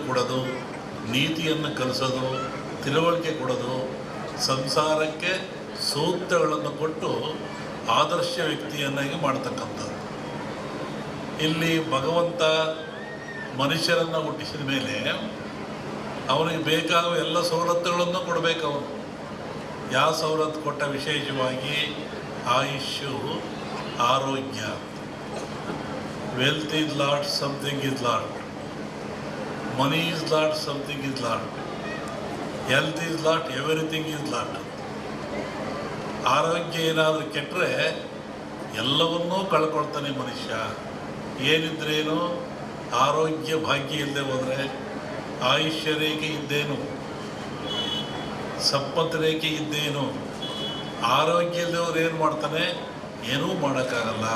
ಕೊಡೋದು, ನೀತಿಯನ್ನು ಕಲಿಸೋದು, ತಿಳುವಳಿಕೆ ಕೊಡೋದು, ಸಂಸಾರಕ್ಕೆ ಸೂತ್ರಗಳನ್ನು ಕೊಟ್ಟು ಆದರ್ಶ ವ್ಯಕ್ತಿಯನ್ನಾಗಿ ಮಾಡ್ತಕ್ಕಂಥದ್ದು. ಇಲ್ಲಿ ಭಗವಂತ ಮನುಷ್ಯರನ್ನು ಹುಟ್ಟಿಸಿದ ಮೇಲೆ ಅವನಿಗೆ ಬೇಕಾಗುವ ಎಲ್ಲ ಸವಲತ್ತುಗಳನ್ನು ಕೊಡಬೇಕು. ಅವನು ಯಾವ ಸವಲತ್ತು ಕೊಟ್ಟ? ವಿಶೇಷವಾಗಿ ಆಯುಷ್ಯು, ಆರೋಗ್ಯ. Wealth is lot, something is lot. Money is lot, something is lot. Health is lot, everything is lot. ಆರೋಗ್ಯ ಏನಾದರೂ ಕೆಟ್ಟರೆ ಎಲ್ಲವನ್ನೂ ಕಳ್ಕೊಳ್ತಾನೆ ಮನುಷ್ಯ. ಏನಿದ್ರೇನು, ಆರೋಗ್ಯ ಭಾಗ್ಯ ಇಲ್ಲದೆ ಹೋದರೆ ಆಯುಷ್ಯ ರೇಖೆ ಇದ್ದೇನು, ಸಂಪತ್ತು ರೇಖೆ ಇದ್ದೇನು. ಆರೋಗ್ಯ ಇಲ್ಲದವ್ರು ಏನು ಮಾಡ್ತಾನೆ? ಏನೂ ಮಾಡೋಕ್ಕಾಗಲ್ಲ.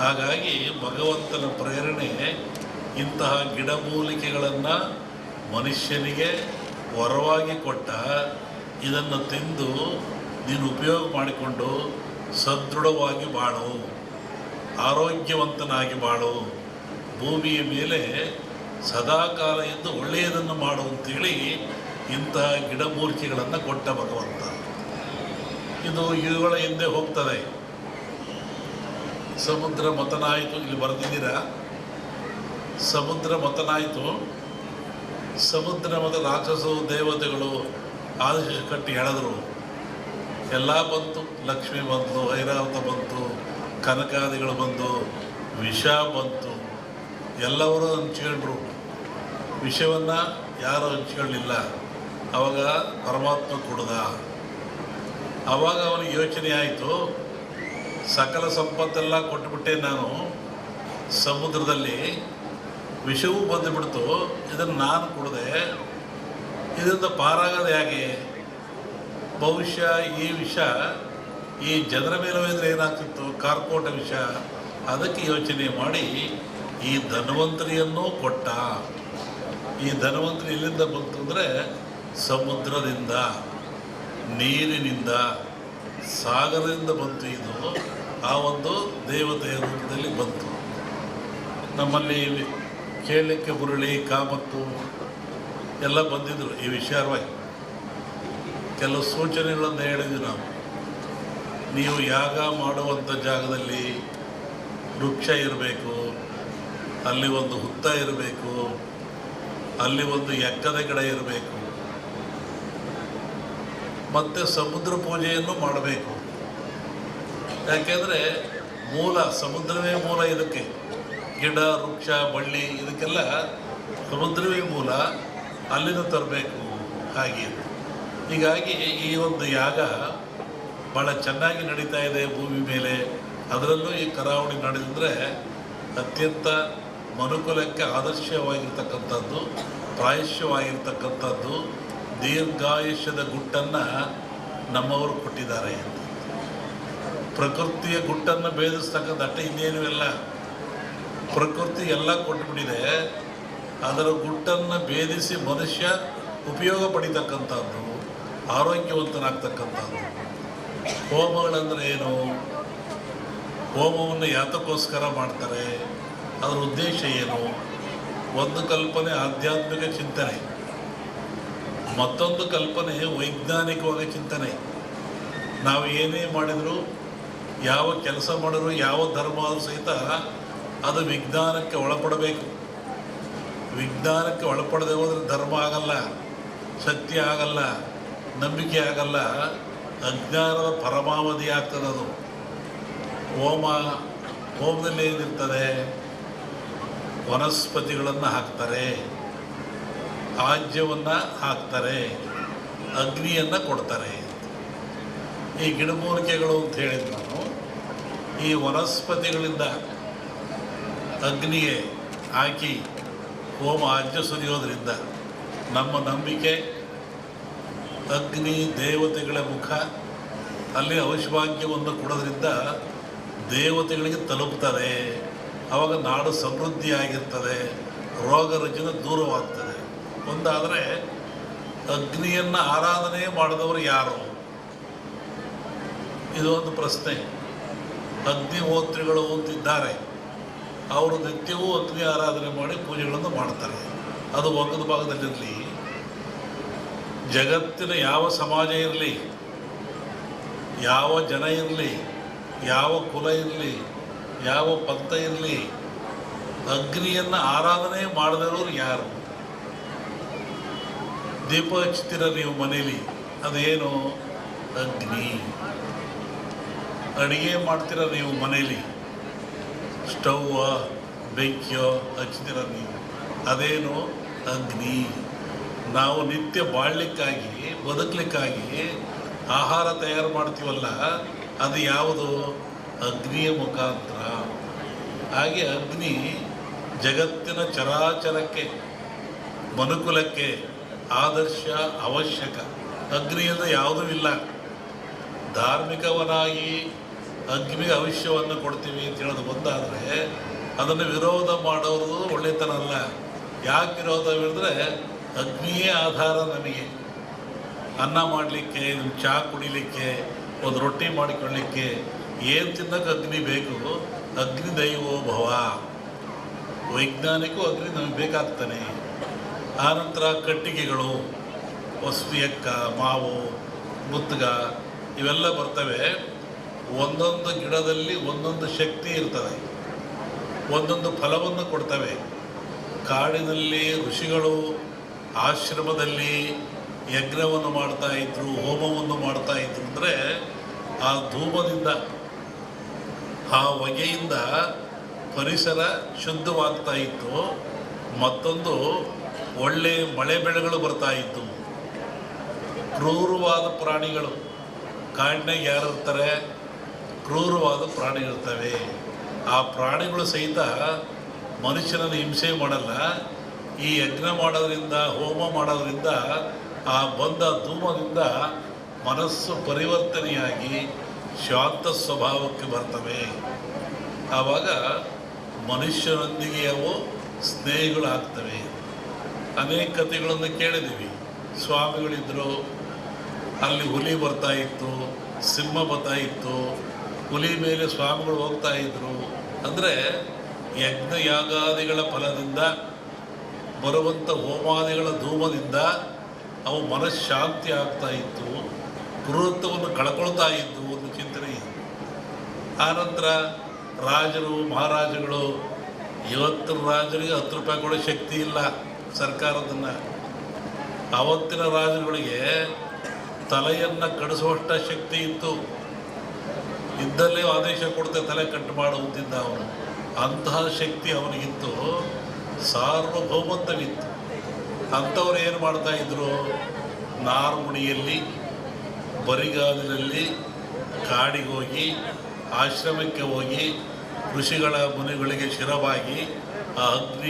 ಹಾಗಾಗಿ ಭಗವಂತನ ಪ್ರೇರಣೆ ಇಂತಹ ಗಿಡಮೂಲಿಕೆಗಳನ್ನು ಮನುಷ್ಯನಿಗೆ ವರವಾಗಿ ಕೊಟ್ಟ. ಇದನ್ನು ತಿಂದು ನೀನು ಉಪಯೋಗ ಮಾಡಿಕೊಂಡು ಸದೃಢವಾಗಿ ಬಾಳು, ಆರೋಗ್ಯವಂತನಾಗಿ ಬಾಳು, ಭೂಮಿಯ ಮೇಲೆ ಸದಾಕಾಲ ಎಂದು ಒಳ್ಳೆಯದನ್ನು ಮಾಡು ಅಂತೇಳಿ ಇಂತಹ ಗಿಡಮೂಲಿಕೆಗಳನ್ನು ಕೊಟ್ಟ ಭಗವಂತ. ಇದು ಇವುಗಳ ಹಿಂದೆ ಹೋಗ್ತದೆ. ಸಮುದ್ರ ಮತನಾಯಿತು, ಇಲ್ಲಿ ಬರೆದಿದ್ದೀರಾ? ಸಮುದ್ರ ಮತನಾಯಿತು. ಸಮುದ್ರ ಮತ ರಾಕ್ಷಸರು ದೇವತೆಗಳು ಆದೇಶ ಕಟ್ಟಿ ಎಳೆದರು. ಎಲ್ಲ ಬಂತು. ಲಕ್ಷ್ಮಿ ಬಂತು, ಐರಾವತ ಬಂತು, ಕನಕಾದಿಗಳು ಬಂದು, ವಿಷ ಬಂತು. ಎಲ್ಲರೂ ಹಂಚ್ಕೊಂಡ್ರು. ವಿಷವನ್ನು ಯಾರು ಹಂಚ್ಕೊಳ್ಳಿಲ್ಲ. ಆವಾಗ ಪರಮಾತ್ಮ ಕುಡ್ದ. ಆವಾಗ ಅವನಿಗೆ ಯೋಚನೆ ಆಯಿತು, ಸಕಲ ಸಂಪತ್ತೆಲ್ಲ ಕೊಟ್ಟುಬಿಟ್ಟೆ ನಾನು, ಸಮುದ್ರದಲ್ಲಿ ವಿಷವೂ ಬಂದುಬಿಡ್ತು, ಇದನ್ನು ನಾನು ಕುಡಿದೆ, ಇದರಿಂದ ಪಾರಾಗೋದು ಹೇಗೆ? ಬಹುಶಃ ಈ ವಿಷ ಈ ಜನರ ಮೇಲೆ ಹೋದರೆ ಏನಾಗ್ತಿತ್ತು? ಕಾರ್ಕೋಟ ವಿಷ. ಅದಕ್ಕೆ ಯೋಚನೆ ಮಾಡಿ ಈ ಧನ್ವಂತರಿಯನ್ನೂ ಕೊಟ್ಟ. ಈ ಧನ್ವಂತರಿ ಎಲ್ಲಿಂದ ಬಂತು ಅಂದರೆ ಸಮುದ್ರದಿಂದ, ನೀರಿನಿಂದ, ಸಾಗರದಿಂದ ಬಂತು. ಇದು ಆ ಒಂದು ದೇವತೆಯ ರೂಪದಲ್ಲಿ ಬಂತು. ನಮ್ಮಲ್ಲಿ ಕೇಳಲಿಕ್ಕೆ ಬುರುಳಿ, ಕಾಮತ್ತು ಎಲ್ಲ ಬಂದಿದ್ದರು ಈ ವಿಚಾರವಾಗಿ. ಕೆಲವು ಸೂಚನೆಗಳನ್ನು ಹೇಳಿದ್ವಿ ನಾವು. ನೀವು ಯಾಗ ಮಾಡುವಂಥ ಜಾಗದಲ್ಲಿ ವೃಕ್ಷ ಇರಬೇಕು, ಅಲ್ಲಿ ಒಂದು ಹುತ್ತ ಇರಬೇಕು, ಅಲ್ಲಿ ಒಂದು ಎಕ್ಕದ ಗಿಡ ಇರಬೇಕು, ಮತ್ತು ಸಮುದ್ರ ಪೂಜೆಯನ್ನು ಮಾಡಬೇಕು. ಯಾಕೆಂದರೆ ಮೂಲ ಸಮುದ್ರವೇ ಮೂಲ. ಇದಕ್ಕೆ ಗಿಡ, ವೃಕ್ಷ, ಬಳ್ಳಿ ಇದಕ್ಕೆಲ್ಲ ಸಮುದ್ರವೇ ಮೂಲ. ಅಲ್ಲಿಂದ ತರಬೇಕು. ಹಾಗೆ ಹೀಗಾಗಿ ಈ ಒಂದು ಯಾಗ ಭಾಳ ಚೆನ್ನಾಗಿ ನಡೀತಾ ಇದೆ ಭೂಮಿ ಮೇಲೆ. ಅದರಲ್ಲೂ ಈ ಕರಾವಳಿ ನಡೆದಿದ್ರೆ ಅತ್ಯಂತ ಮನುಕುಲಕ್ಕೆ ಆದರ್ಶವಾಗಿರ್ತಕ್ಕಂಥದ್ದು, ಪ್ರಾಯಶ್ಯವಾಗಿರ್ತಕ್ಕಂಥದ್ದು, ದೀರ್ಘಾಯುಷ್ಯದ ಗುಟ್ಟನ್ನು ನಮ್ಮವರು ಕೊಟ್ಟಿದ್ದಾರೆ. ಪ್ರಕೃತಿಯ ಗುಟ್ಟನ್ನು ಭೇದಿಸ್ತಕ್ಕಂಥ ಅಟ್ಟೆ ಇನ್ನೇನು ಇಲ್ಲ. ಪ್ರಕೃತಿ ಎಲ್ಲ ಕೊಟ್ಟುಬಿಟ್ಟಿದೆ. ಅದರ ಗುಟ್ಟನ್ನು ಭೇದಿಸಿ ಮನುಷ್ಯ ಉಪಯೋಗ ಪಡಿತಕ್ಕಂಥದ್ದು, ಆರೋಗ್ಯವಂತನಾಗ್ತಕ್ಕಂಥದ್ದು. ಹೋಮಗಳಂದರೆ ಏನು? ಹೋಮವನ್ನು ಯಾತಕ್ಕೋಸ್ಕರ ಮಾಡ್ತಾರೆ? ಅದರ ಉದ್ದೇಶ ಏನು? ಒಂದು ಕಲ್ಪನೆ ಆಧ್ಯಾತ್ಮಿಕ ಚಿಂತನೆ, ಮತ್ತೊಂದು ಕಲ್ಪನೆ ವೈಜ್ಞಾನಿಕವಾಗಿ ಚಿಂತನೆ. ನಾವು ಏನೇ ಮಾಡಿದರೂ, ಯಾವ ಕೆಲಸ ಮಾಡಿದ್ರು, ಯಾವ ಧರ್ಮ ಆದರೂ ಸಹಿತ ಅದು ವಿಜ್ಞಾನಕ್ಕೆ ಒಳಪಡಬೇಕು. ವಿಜ್ಞಾನಕ್ಕೆ ಒಳಪಡದೆ ಹೋದರೆ ಧರ್ಮ ಆಗಲ್ಲ, ಸತ್ಯ ಆಗಲ್ಲ, ನಂಬಿಕೆ ಆಗಲ್ಲ, ಅಜ್ಞಾನದ ಪರಮಾವಧಿ ಆಗ್ತದೆ ಅದು. ಹೋಮದಲ್ಲಿ ಏನಿರ್ತದೆ? ವನಸ್ಪತಿಗಳನ್ನು ಹಾಕ್ತಾರೆ, ಆಜ್ಯವನ್ನು ಹಾಕ್ತಾರೆ, ಅಗ್ನಿಯನ್ನು ಕೊಡ್ತಾರೆ. ಈ ಗಿಡಮೂಲಿಕೆಗಳು ಅಂತ ಹೇಳಿದ್ದು ನಾನು. ಈ ವನಸ್ಪತಿಗಳಿಂದ ಅಗ್ನಿಗೆ ಹಾಕಿ ಹೋಮ ಆಜ್ಯ ಸುರಿಯೋದ್ರಿಂದ ನಮ್ಮ ನಂಬಿಕೆ ಅಗ್ನಿ ದೇವತೆಗಳ ಮುಖ, ಅಲ್ಲಿ ಔಷಭಾಗ್ಯವನ್ನು ಕೊಡೋದ್ರಿಂದ ದೇವತೆಗಳಿಗೆ ತಲುಪ್ತದೆ. ಆವಾಗ ನಾಡು ಸಮೃದ್ಧಿಯಾಗಿರ್ತದೆ, ರೋಗ ರುಜಿನ ದೂರವಾಗ್ತದೆ. ಒಂದಾದರೆ ಅಗ್ನಿಯನ್ನು ಆರಾಧನೆ ಮಾಡಿದವರು ಯಾರು? ಇದು ಒಂದು ಪ್ರಶ್ನೆ. ಅಗ್ನಿಹೋತ್ರಿಗಳು ಅಂತಿದ್ದಾರೆ, ಅವರು ನಿತ್ಯವೂ ಅಗ್ನಿ ಆರಾಧನೆ ಮಾಡಿ ಪೂಜೆಗಳನ್ನು ಮಾಡ್ತಾರೆ. ಅದು ಒಗ್ಗದ ಭಾಗದಲ್ಲಿರಲಿ, ಜಗತ್ತಿನ ಯಾವ ಸಮಾಜ ಇರಲಿ, ಯಾವ ಜನ ಇರಲಿ, ಯಾವ ಕುಲ ಇರಲಿ, ಯಾವ ಪಂಥ ಇರಲಿ, ಅಗ್ನಿಯನ್ನು ಆರಾಧನೆ ಮಾಡದಿರೋರು ಯಾರು? ದೀಪ ಹಚ್ತೀರ ನೀವು ಮನೇಲಿ, ಅದೇನು? ಅಗ್ನಿ. ಅಡುಗೆ ಮಾಡ್ತೀರ ನೀವು ಮನೇಲಿ, ಸ್ಟವ್ವ ಬೆಂಕಿಯೋ ಹಚ್ತೀರ ನೀವು, ಅದೇನು? ಅಗ್ನಿ. ನಾವು ನಿತ್ಯ ಬಾಳಲಿಕ್ಕಾಗಿ ಬದುಕಲಿಕ್ಕಾಗಿ ಆಹಾರ ತಯಾರು ಮಾಡ್ತೀವಲ್ಲ, ಅದು ಯಾವುದು? ಅಗ್ನಿಯ ಮುಖಾಂತರ. ಹಾಗೆ ಅಗ್ನಿ ಜಗತ್ತಿನ ಚರಾಚರಕ್ಕೆ, ಮನುಕುಲಕ್ಕೆ ಆದರ್ಶ, ಅವಶ್ಯಕ. ಅಗ್ನಿಯಿಂದ ಯಾವುದೂ ಇಲ್ಲ. ಧಾರ್ಮಿಕವನಾಗಿ ಅಗ್ನಿಗೆ ಭವಿಷ್ಯವನ್ನು ಕೊಡ್ತೀವಿ ಅಂತ ಹೇಳೋದು ಬಂದಾದರೆ ಅದನ್ನು ವಿರೋಧ ಮಾಡೋದು ಒಳ್ಳೆತನ ಅಲ್ಲ. ಯಾಕೆ ವಿರೋಧ ಹೇಳಿದ್ರೆ, ಅಗ್ನಿಯೇ ಆಧಾರ ನಮಗೆ. ಅನ್ನ ಮಾಡಲಿಕ್ಕೆ, ಚಹಾ ಕುಡಿಲಿಕ್ಕೆ, ಒಂದು ರೊಟ್ಟಿ ಮಾಡಿಕೊಳ್ಳಲಿಕ್ಕೆ ಏನು ತಿನ್ನೋಕೆ ಅಗ್ನಿ ಬೇಕು. ಅಗ್ನಿ ದೈವೋ ಭವ. ವೈಜ್ಞಾನಿಕೂ ಅಗ್ನಿ ನಮಗೆ ಬೇಕಾಗ್ತಾನೆ. ಆನಂತರ ಕಟ್ಟಿಗೆಗಳು, ಎಕ್ಕ, ಮಾವು, ಮುತ್ತುಗ ಇವೆಲ್ಲ ಬರ್ತವೆ. ಒಂದೊಂದು ಗಿಡದಲ್ಲಿ ಒಂದೊಂದು ಶಕ್ತಿ ಇರ್ತದೆ, ಒಂದೊಂದು ಫಲವನ್ನು ಕೊಡ್ತವೆ. ಕಾಡಿನಲ್ಲಿ ಋಷಿಗಳು ಆಶ್ರಮದಲ್ಲಿ ಯಜ್ಞವನ್ನು ಮಾಡ್ತಾಯಿದ್ರು, ಹೋಮವನ್ನು ಮಾಡ್ತಾಯಿದ್ರು. ಅಂದರೆ ಆ ಧೂಮದಿಂದ, ಆ ಹೊಗೆಯಿಂದ ಪರಿಸರ ಶುದ್ಧವಾಗ್ತಾ ಇತ್ತು. ಮತ್ತೊಂದು ಒಳ್ಳೆಯ ಮಳೆ ಬೆಳೆಗಳು ಬರ್ತಾಯಿತ್ತು. ಕ್ರೂರವಾದ ಪ್ರಾಣಿಗಳು, ಕಾಡಿನಾಗ ಯಾರು ಇರ್ತಾರೆ? ಕ್ರೂರವಾದ ಪ್ರಾಣಿಗಳಿರ್ತವೆ. ಆ ಪ್ರಾಣಿಗಳು ಸಹಿತ ಮನುಷ್ಯನನ್ನು ಹಿಂಸೆ ಮಾಡಲ್ಲ. ಈ ಯಜ್ಞ ಮಾಡೋದ್ರಿಂದ, ಹೋಮ ಮಾಡೋದ್ರಿಂದ, ಆ ಬಂದ ಧೂಮದಿಂದ ಮನಸ್ಸು ಪರಿವರ್ತನೆಯಾಗಿ ಶಾಂತ ಸ್ವಭಾವಕ್ಕೆ ಬರ್ತವೆ. ಆವಾಗ ಮನುಷ್ಯರೊಂದಿಗೆ ಅವು ಸ್ನೇಹಿಗಳಾಗ್ತವೆ. ಅನೇಕ ಕಥೆಗಳನ್ನು ಕೇಳಿದ್ದೀವಿ. ಸ್ವಾಮಿಗಳಿದ್ದರು, ಅಲ್ಲಿ ಹುಲಿ ಬರ್ತಾಯಿತ್ತು, ಸಿಂಹ ಬರ್ತಾಯಿತ್ತು, ಹುಲಿ ಮೇಲೆ ಸ್ವಾಮಿಗಳು ಹೋಗ್ತಾಯಿದ್ರು. ಅಂದರೆ ಯಜ್ಞ ಯಾಗಾದಿಗಳ ಫಲದಿಂದ ಬರುವಂಥ ಹೋಮಾದಿಗಳ ಧೂಮದಿಂದ ಅವು ಮನಃಶಾಂತಿ ಆಗ್ತಾಯಿತ್ತು, ಕ್ರೂರತ್ವವನ್ನು ಕಳ್ಕೊಳ್ತಾ ಇದ್ದು ಒಂದು ಚಿಂತನೆ ಇದೆ. ಆನಂತರ ರಾಜರು, ಮಹಾರಾಜಗಳು, ಇವತ್ತಿನ ರಾಜರಿಗೆ 10 ರೂಪಾಯಿ ಕೊಡೋ ಶಕ್ತಿ ಇಲ್ಲ ಸರ್ಕಾರದನ್ನು. ಆವತ್ತಿನ ರಾಜರುಗಳಿಗೆ ತಲೆಯನ್ನು ಕಡಿಸುವಷ್ಟ ಶಕ್ತಿ ಇತ್ತು. ಇದ್ದಲ್ಲೇ ಆದೇಶ ಕೊಡ್ತೆ ತಲೆ ಕಟ್ಟು ಮಾಡುವುದಿದ್ದ ಅವನು. ಅಂತಹ ಶಕ್ತಿ ಅವನಿಗಿತ್ತು, ಸಾರ್ವಭೌಮತ್ವವಿತ್ತು. ಅಂಥವ್ರು ಏನು ಮಾಡ್ತಾಯಿದ್ರು? ನಾರುಮುಡಿಯಲ್ಲಿ, ಬರಿಗಾಲಿನಲ್ಲಿ ಕಾಡಿಗೆ ಹೋಗಿ, ಆಶ್ರಮಕ್ಕೆ ಹೋಗಿ, ಋಷಿಗಳ ಮುನಿಗಳಿಗೆ ಶಿರವಾಗಿ ಆ ಅಗ್ನಿ